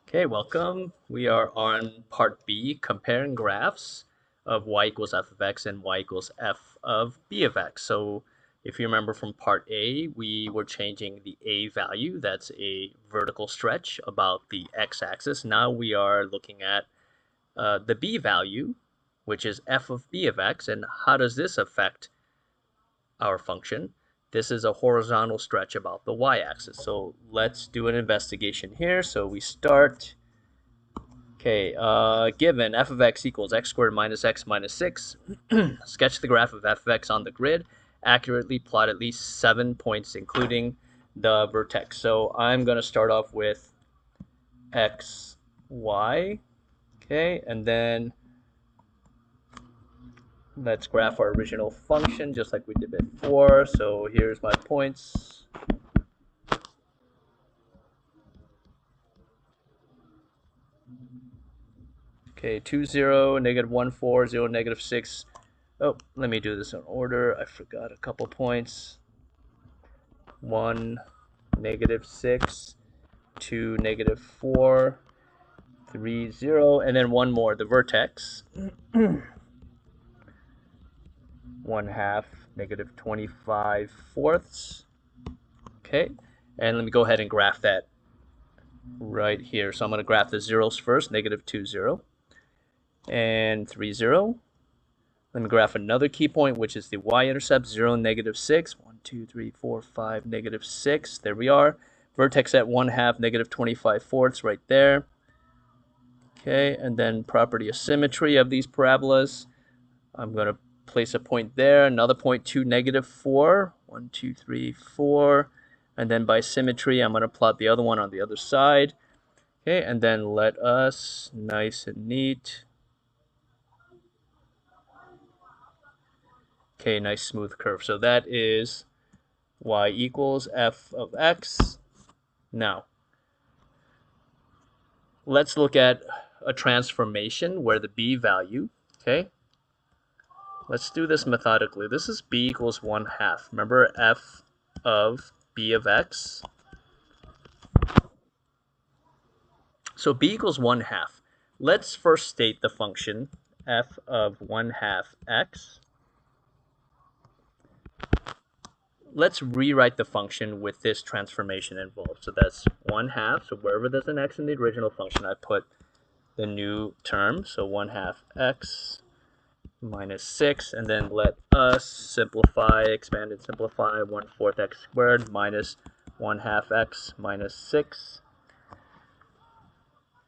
Okay, welcome. We are on part B, comparing graphs of y equals f of x and y equals f of b of x. So if you remember from part A, we were changing the a value, that's a vertical stretch about the x-axis. Now we are looking at the b value, which is f of b of x, and how does this affect our function? This is a horizontal stretch about the y-axis. So let's do an investigation here. So we start. Okay, given f of x equals x squared minus x minus 6, sketch the graph of f of x on the grid. Accurately plot at least 7 points, including the vertex. So I'm going to start off with x, y, okay, and then let's graph our original function just like we did before. So here's my points. Okay, 2, 0, negative 1, 4, 0, negative 6. Oh, let me do this in order. I forgot a couple points. 1, negative 6, 2, negative 4, 3, 0, and then one more, the vertex. 1 half, negative 25 fourths. Okay, and let me go ahead and graph that right here. So I'm going to graph the zeros first, negative 2, 0, and 3, 0. Let me graph another key point, which is the y-intercept, 0, negative 6, 1, 2, 3, 4, 5, negative 6. There we are. Vertex at 1 half, negative 25 fourths right there. Okay, and then property of symmetry of these parabolas. I'm going to place a point there, another point, 2, negative 4. 1, 2, 3, 4. And then by symmetry, I'm going to plot the other one on the other side. Okay, and then let us, nice and neat. Okay, nice smooth curve. So that is y equals f of x. Now, let's look at a transformation where the b value, okay? Let's do this methodically. This is b equals 1 half. Remember f of b of x? So b equals 1 half. Let's first state the function f of 1 half x. Let's rewrite the function with this transformation involved. So that's 1 half. So wherever there's an x in the original function, I put the new term. So 1 half x minus 6. And then let us simplify, expand and simplify. 1/4 x squared minus 1 half x minus 6.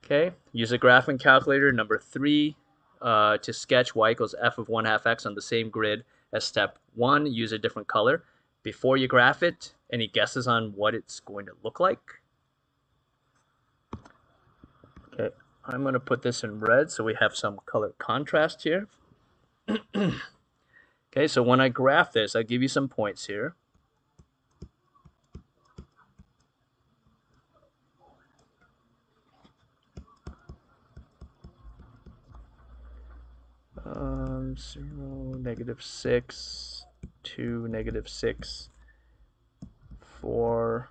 Okay, use a graphing calculator, number 3, to sketch y equals f of 1 half x on the same grid as step 1. Use a different color. Before you graph it, any guesses on what it's going to look like? Okay, I'm going to put this in red so we have some color contrast here. Okay, so when I graph this, I'll give you some points here. Zero, negative 6, 2, negative 6, 4,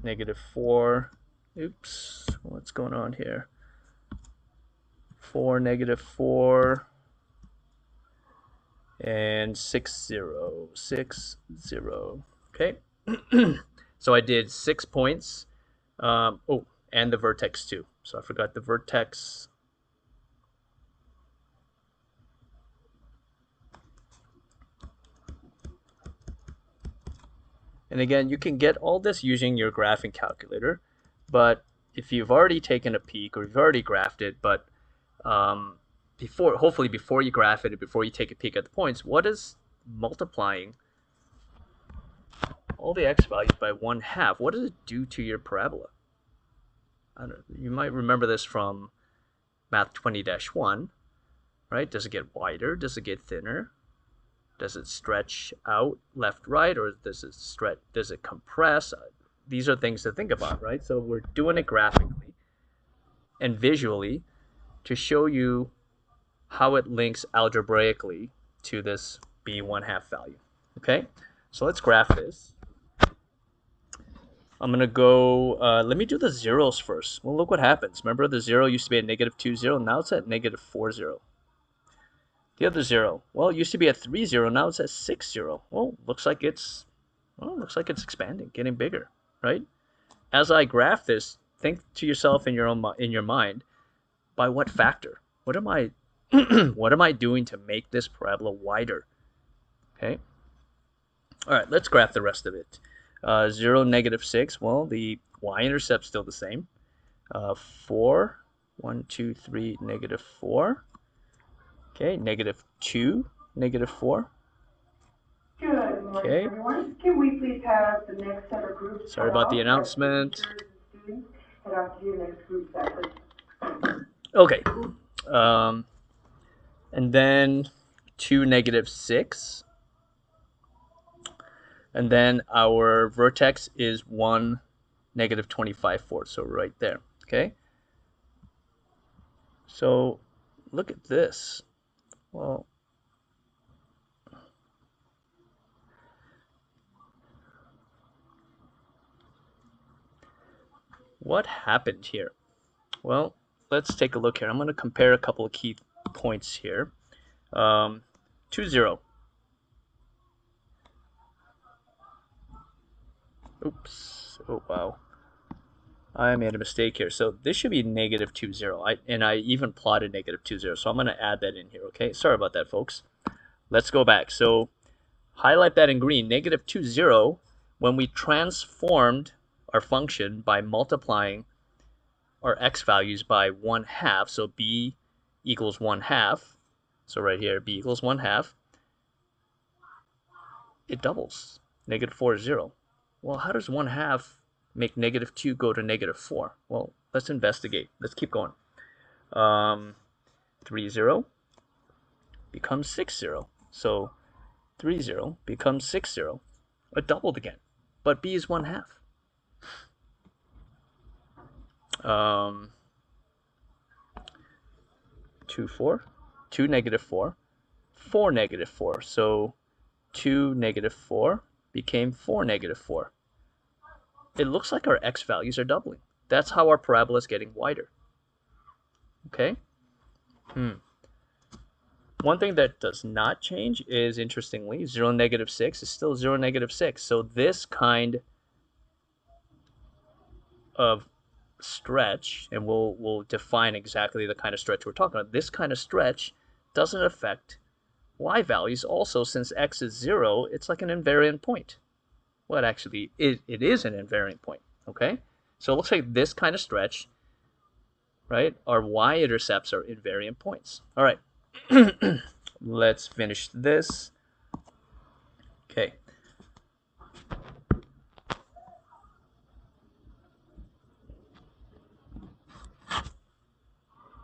negative 4. Oops, what's going on here? 4, negative 4, and 6, 0, 6, 0. Okay, so I did 6 points. Oh, and the vertex too. So I forgot the vertex. And again, you can get all this using your graphing calculator, but if you've already taken a peek or you've already graphed it, but hopefully before you graph it, before you take a peek at the points, what is multiplying all the x values by 1 half? What does it do to your parabola? You might remember this from Math 20-1, right? Does it get wider? Does it get thinner? Does it stretch out left, right, or does it compress? These are things to think about, right? So we're doing it graphically and visually to show you how it links algebraically to this b 1 half value. Okay, so let's graph this. I'm going to go, let me do the zeros first. Well, look what happens. Remember the 0 used to be at negative 2, 0. Now it's at negative 4, 0. The other 0, well, it used to be at 3, 0. Now it's at 6, 0. Well, looks like it's expanding, getting bigger, right? As I graph this, think to yourself in your mind, by what factor? What am I what am I doing to make this parabola wider? Okay. All right, let's graph the rest of it. 0, negative 6. Well, the y-intercept's still the same. 4, 1, 2, 3, negative 4. Okay, negative 2, negative 4. Good morning, everyone. Can we please have the next set of groups? Sorry about the announcement. Students head off to your next group set, please. Okay. And then 2, negative 6. And then our vertex is 1, negative 25, 4. So right there. Okay. So look at this. Well, what happened here? Well, let's take a look here. I'm going to compare a couple of key points here. 2, 0. Oops. Oh, wow. I made a mistake here. So this should be negative 2, 0. And I even plotted negative 2, 0. So I'm going to add that in here, okay? Sorry about that, folks. Let's go back. So highlight that in green. Negative 2, 0, when we transformed our function by multiplying our x values by 1/2, so b equals 1/2. So right here, b equals 1/2. It doubles. Negative 4 is 0. Well, how does 1/2 make negative 2 go to negative 4? Well, let's investigate. Let's keep going. 3, 0 becomes 6, 0. So 3, 0 becomes 6, 0. It doubled again. But b is 1/2. 2, 4. 2, negative 4. 4, negative 4. So 2, negative 4 became 4, negative 4. It looks like our x values are doubling. That's how our parabola is getting wider. Okay? One thing that does not change is, interestingly, 0, negative 6 is still 0, negative 6. So this kind of stretch, and we'll define exactly the kind of stretch we're talking about. This kind of stretch doesn't affect y values. Also, since x is 0, it's like an invariant point. Well, actually, it is an invariant point, okay? So it looks like this kind of stretch, right, our y-intercepts are invariant points. All right, let's finish this. Okay.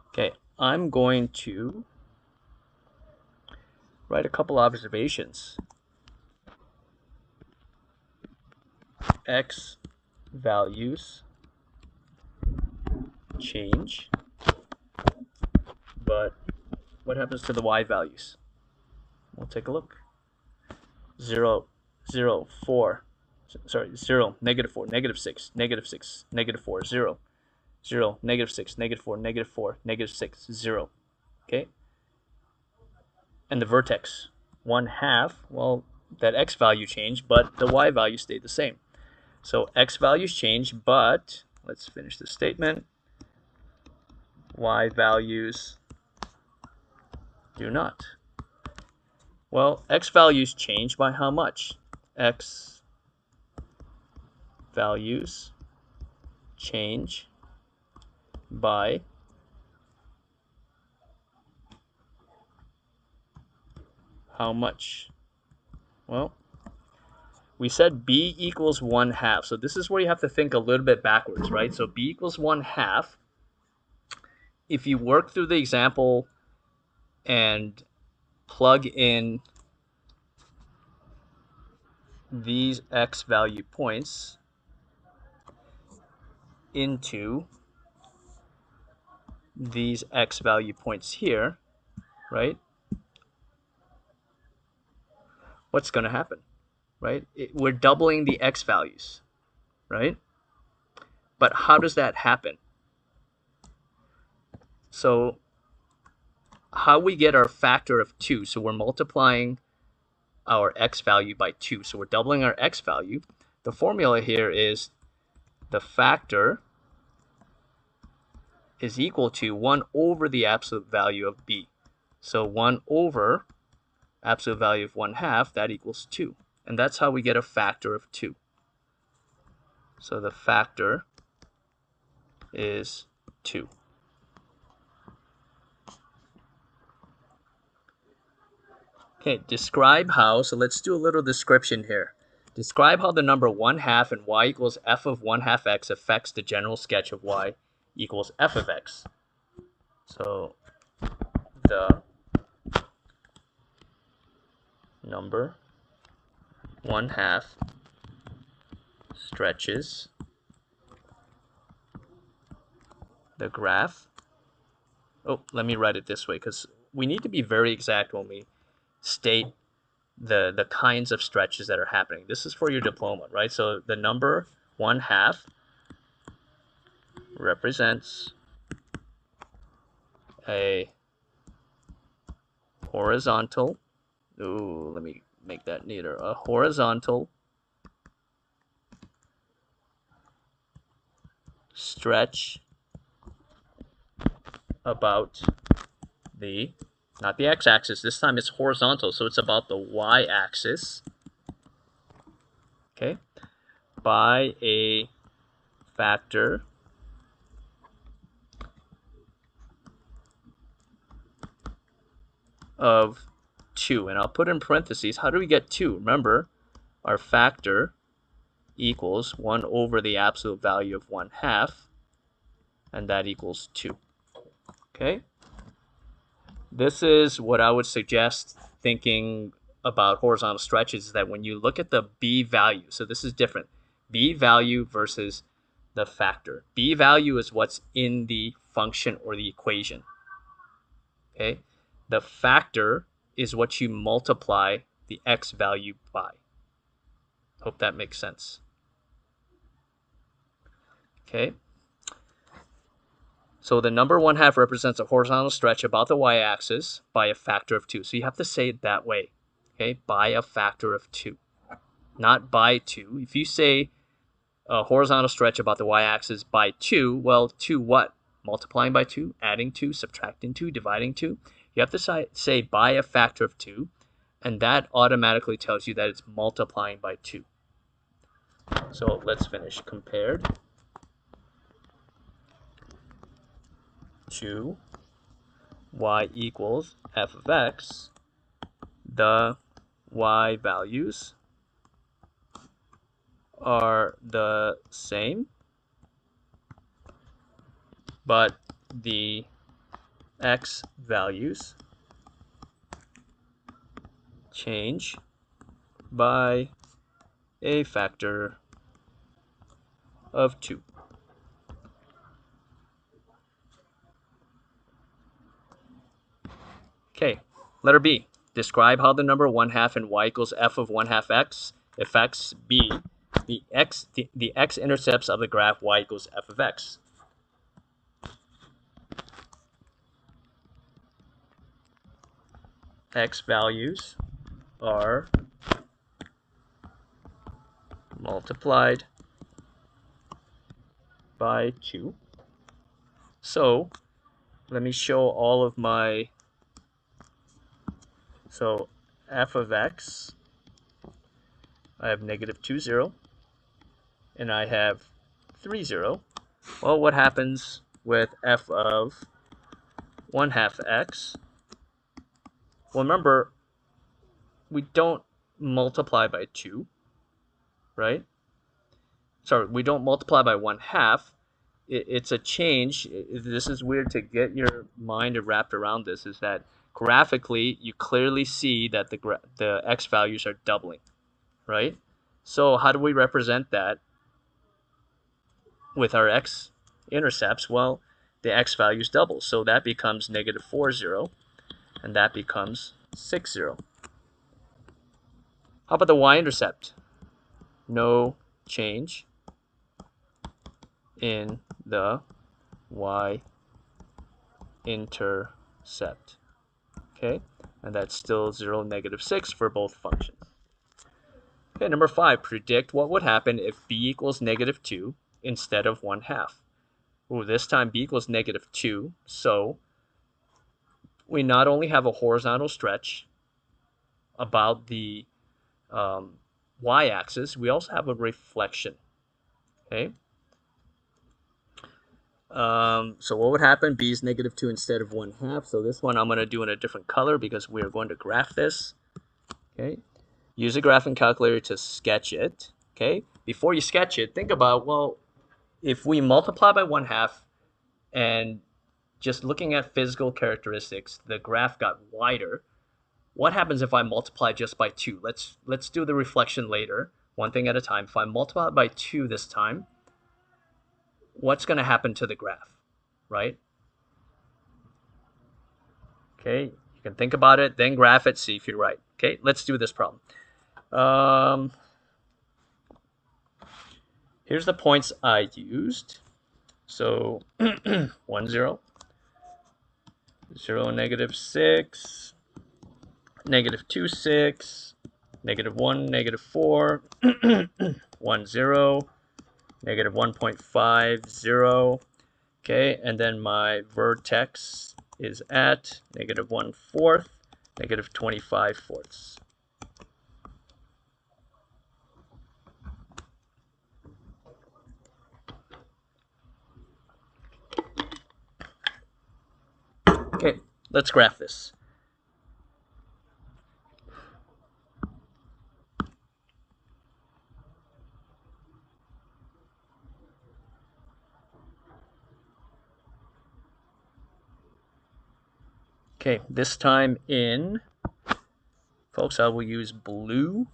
Okay, I'm going to write a couple observations. X values change, but what happens to the y values? We'll take a look. 0, 0, 4, sorry, 0, negative 4, negative 6, negative 6, negative 4, 0, 0, negative 6, negative 4, negative 4, negative 6, 0. Okay? And the vertex, 1/2, well, that x value changed, but the y value stayed the same. So x values change, but let's finish this statement. Y values do not. Well, x values change by how much? X values change by how much? Well, we said b equals 1/2. So this is where you have to think a little bit backwards, right? So b equals 1/2. If you work through the example and plug in these x value points into these x value points here, right? What's going to happen, right? We're doubling the x values, right? But how does that happen? So how we get our factor of 2, so we're multiplying our x value by 2, so we're doubling our x value. The formula here is the factor is equal to 1 over the absolute value of b. So 1 over absolute value of 1/2, that equals 2. And that's how we get a factor of 2. So the factor is 2. Okay, describe how, so let's do a little description here. Describe how the number 1/2 and y equals f of 1/2 x affects the general sketch of y equals f of x. So the number 1/2 stretches the graph. Oh, let me write it this way because we need to be very exact when we state the kinds of stretches that are happening. This is for your diploma, right? So the number 1/2 represents a horizontal, let me make that neater, a horizontal stretch about the, not the x-axis, this time it's horizontal, so it's about the y-axis, okay, by a factor of 2. And I'll put in parentheses, how do we get 2? Remember, our factor equals 1 over the absolute value of 1/2, and that equals 2. Okay? This is what I would suggest thinking about horizontal stretches, is that when you look at the b value, so this is different, b value versus the factor. B value is what's in the function or the equation. Okay? The factor is what you multiply the x value by. Hope that makes sense. Okay? So the number 1/2 represents a horizontal stretch about the y-axis by a factor of 2. So you have to say it that way, okay? By a factor of 2, not by 2. If you say a horizontal stretch about the y-axis by 2, well, 2 what? Multiplying by 2, adding 2, subtracting 2, dividing 2. You have to say by a factor of 2, and that automatically tells you that it's multiplying by 2. So let's finish. Compared to y equals f of x, the y values are the same, but the x values change by a factor of 2. Okay, letter B. Describe how the number 1/2 and y equals f of 1/2 x affects b, the x-intercepts of the graph y equals f of x. X values are multiplied by 2. So let me show all of my, so f of x, I have -2, 0, and I have 3, 0. Well, what happens with f of 1/2 x? Well, remember, we don't multiply by 2, right? Sorry, we don't multiply by 1/2. It's a change. This is weird to get your mind wrapped around this, is that graphically, you clearly see that the x values are doubling, right? So how do we represent that with our x-intercepts? Well, the x values double, so that becomes -4, 0, and that becomes 6, 0. How about the y-intercept? No change in the y-intercept. Okay, and that's still 0, -6 for both functions. Okay, number 5, predict what would happen if b equals -2 instead of 1/2. Ooh, this time b equals -2, so we not only have a horizontal stretch about the y-axis, we also have a reflection. Okay. So what would happen? B is -2 instead of 1/2. So this one I'm going to do in a different color because we're going to graph this. Okay. Use a graphing calculator to sketch it. Okay. Before you sketch it, think about, well, if we multiply by 1/2 and just looking at physical characteristics, the graph got wider. What happens if I multiply just by 2? Let's do the reflection later, one thing at a time. If I multiply by 2 this time, what's going to happen to the graph, right? Okay, you can think about it, then graph it, see if you're right. Okay, let's do this problem. Here's the points I used. So 1, 0, 0, -6, -2, 6, -1, -4, 1, 0, -1.5, 0. Okay, and then my vertex is at -1/4, -25/4. Okay, let's graph this. Okay, this time in, folks, I will use blue.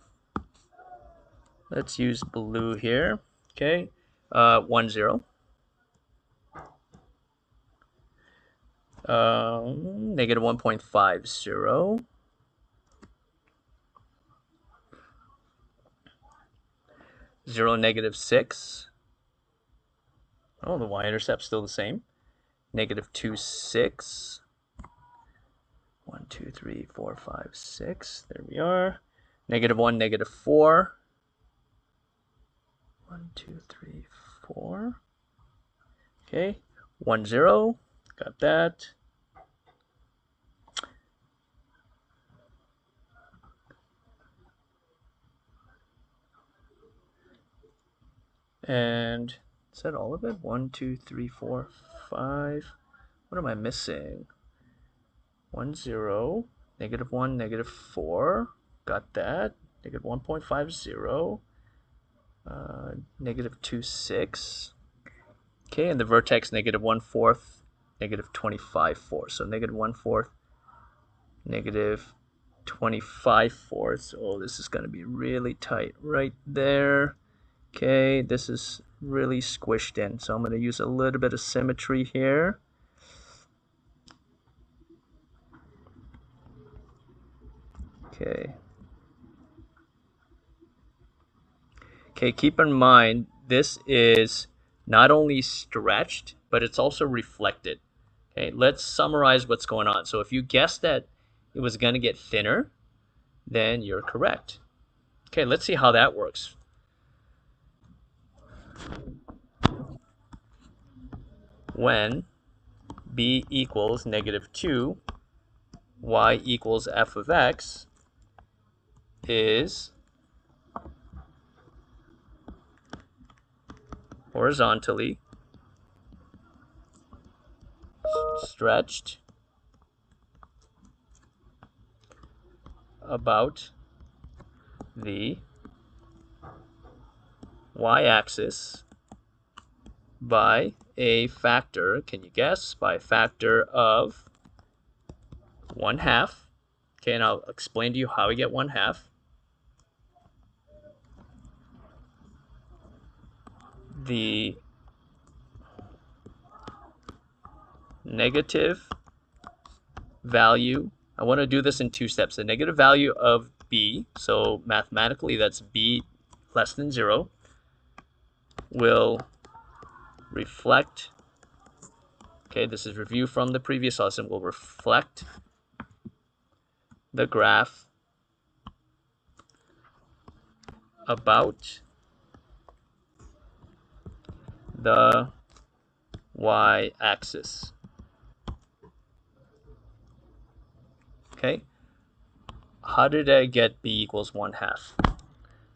Let's use blue here. Okay, 1, 0. -1.50. 0, -6. Oh, the y-intercept's still the same. -2, 6. 1, 2, 3, 4, 5, 6. There we are. -1, -4. 1, 2, 3, 4. Okay. 1, 0. Got that. And is that all of it? 1, 2, 3, 4, 5. What am I missing? 1, 0. -1, -4. Got that. -1.50. -2, 6. Okay, and the vertex -1/4, -25/4. So -1/4, -25/4. Oh, this is going to be really tight right there. Okay, this is really squished in. So I'm going to use a little bit of symmetry here. Okay. Okay, keep in mind, this is not only stretched, but it's also reflected. Okay, let's summarize what's going on. So if you guessed that it was going to get thinner, then you're correct. Okay, let's see how that works. When b equals -2, y equals f of x is horizontally stretched about the y-axis by a factor, can you guess? By a factor of 1/2. Okay, and I'll explain to you how we get 1/2. The negative value, I want to do this in 2 steps. The negative value of b, so mathematically that's b less than 0, will reflect, okay, this is review from the previous lesson, will reflect the graph about the y-axis. Okay, how did I get b equals 1/2?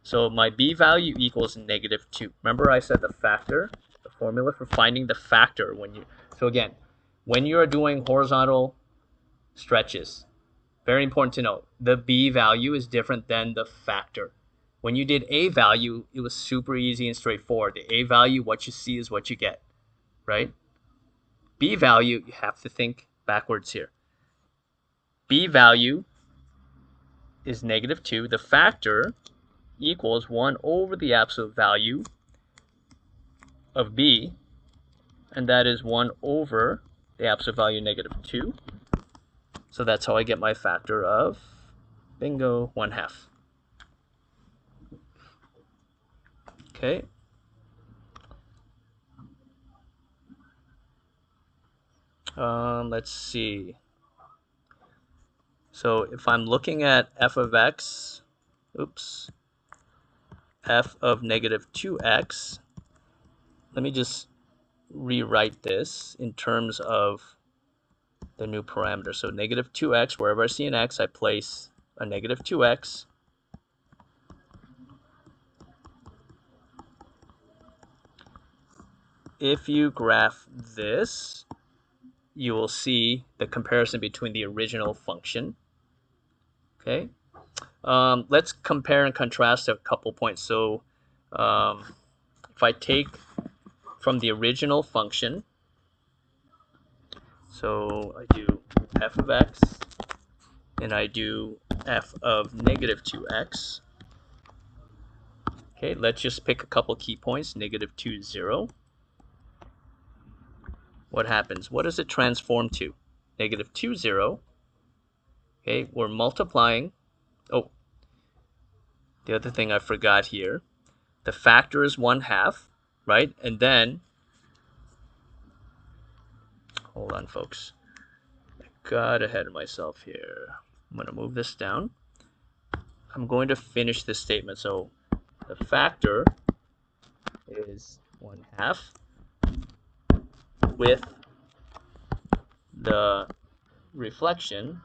So my b value equals -2. Remember I said the factor, the formula for finding the factor when you, so again, when you are doing horizontal stretches, very important to note, the b value is different than the factor. When you did a value, it was super easy and straightforward. The a value, what you see is what you get, right? B value, you have to think backwards here. B value is -2. The factor equals 1 over the absolute value of b, and that is 1 over the absolute value -2. So that's how I get my factor of, bingo, 1/2. Okay. Let's see. So if I'm looking at f of x, oops, f of -2x, let me just rewrite this in terms of the new parameter. So -2x, wherever I see an x, I place a -2x. If you graph this, you will see the comparison between the original function. Okay, let's compare and contrast a couple points. So if I take from the original function, so I do f of x and I do f of -2x. Okay, let's just pick a couple key points. -2, 0. What happens? What does it transform to? -2, 0. Okay, we're multiplying. Oh, the other thing I forgot here, the factor is 1/2, right? And then, hold on, folks. I got ahead of myself here. I'm going to move this down. I'm going to finish this statement. So the factor is 1/2 with the reflection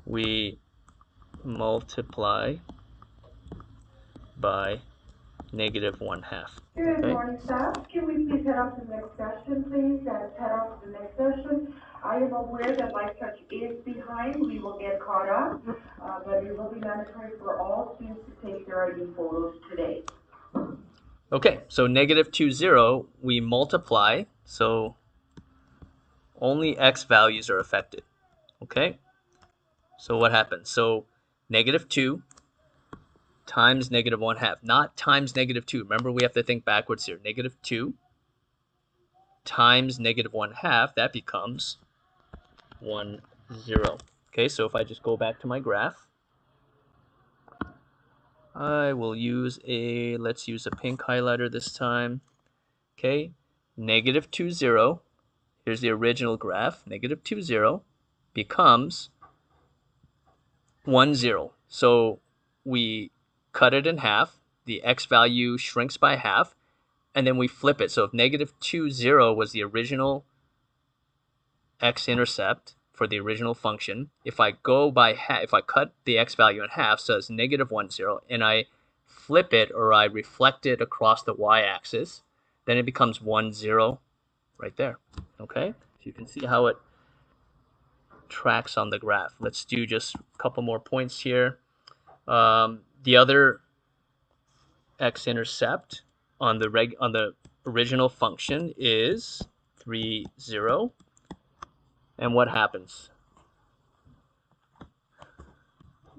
we multiply by -1/2. Good Okay. morning, staff. Can we please head off to the next session, please? Let's head off to the next session. I am aware that Life Touch is behind. We will get caught up, but it will be mandatory for all students to take their ID photos today. Okay, so -2, 0, we multiply, so only x values are affected. Okay, so what happens? So -2 times -1/2, not times -2. Remember, we have to think backwards here. -2 times -1/2, that becomes 1, 0. Okay, so if I just go back to my graph, I will use let's use a pink highlighter this time. Okay, -2, 0. Here's the original graph. -2, 0 becomes 1, 0. So we cut it in half. The x value shrinks by half, and then we flip it. So if -2, 0 was the original x-intercept for the original function, if I go by half, if I cut the x value in half, so it's -1, 0, and I flip it or I reflect it across the y-axis, then it becomes 1, 0 right there. Okay, so you can see how it tracks on the graph. Let's do just a couple more points here. The other x-intercept on the original function is 3, 0. And what happens?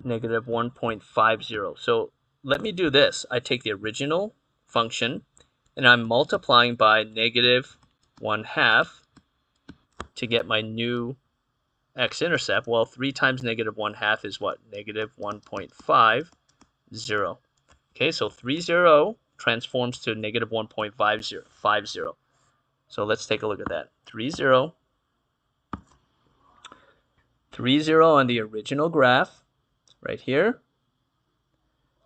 -1.50. So let me do this. I take the original function and I'm multiplying by -1/2 to get my new x-intercept? Well, 3 times negative 1/2 is what? Negative 1.50. Okay, so 30 transforms to negative 1.50. So let's take a look at that. 30 on the original graph right here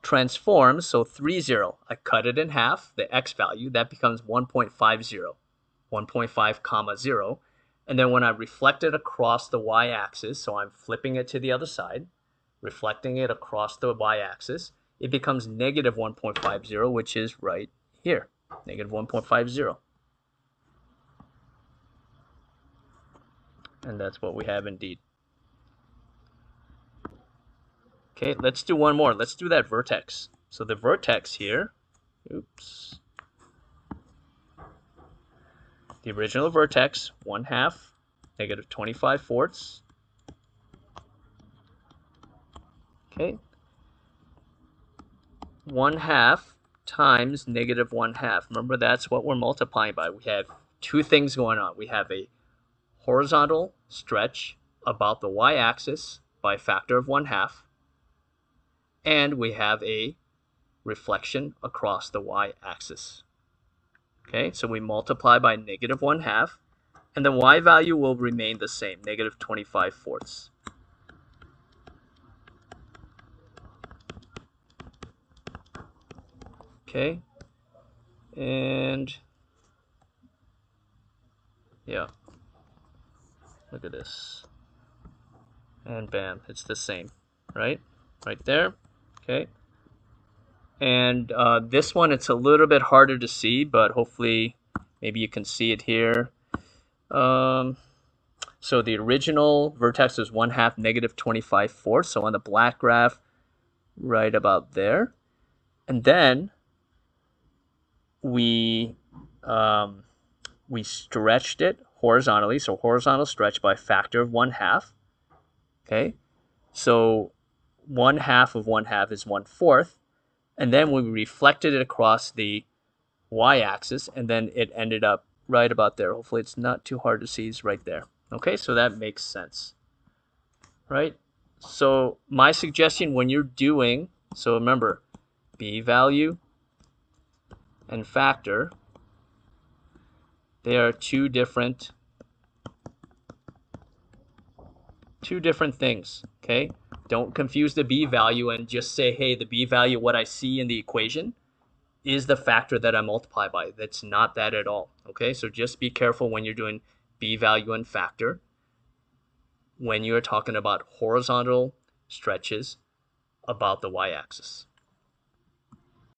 transforms, so 30, I cut it in half, the x value, that becomes 1.50, 1.5 comma 0. And then when I reflect it across the y-axis, so I'm flipping it to the other side, reflecting it across the y-axis, it becomes negative 1.50, which is right here, negative 1.50. And that's what we have indeed. Okay, let's do one more. Let's do that vertex. So the vertex here, oops, the original vertex, 1/2, negative 25/4. Okay, 1/2 times negative 1/2. Remember, that's what we're multiplying by. We have two things going on. We have a horizontal stretch about the y-axis by a factor of 1/2, and we have a reflection across the y-axis. Okay, so we multiply by negative 1/2, and the y value will remain the same, negative 25/4. Okay, and yeah, look at this. And bam, it's the same, right? Right there, okay? And this one, it's a little bit harder to see, but hopefully maybe you can see it here. So the original vertex is 1/2, negative 25/4. So on the black graph, right about there. And then we stretched it horizontally. So horizontal stretch by a factor of 1/2. Okay. So 1/2 of 1/2 is 1/4. And then we reflected it across the y-axis, and then it ended up right about there. Hopefully it's not too hard to see. It's right there. Okay, so that makes sense, right? So my suggestion when you're doing, so remember, b value and factor, they are two different things, okay? Don't confuse the b value and just say, hey, the b value, what I see in the equation, is the factor that I multiply by. That's not that at all, okay? So just be careful when you're doing b value and factor when you're talking about horizontal stretches about the y-axis.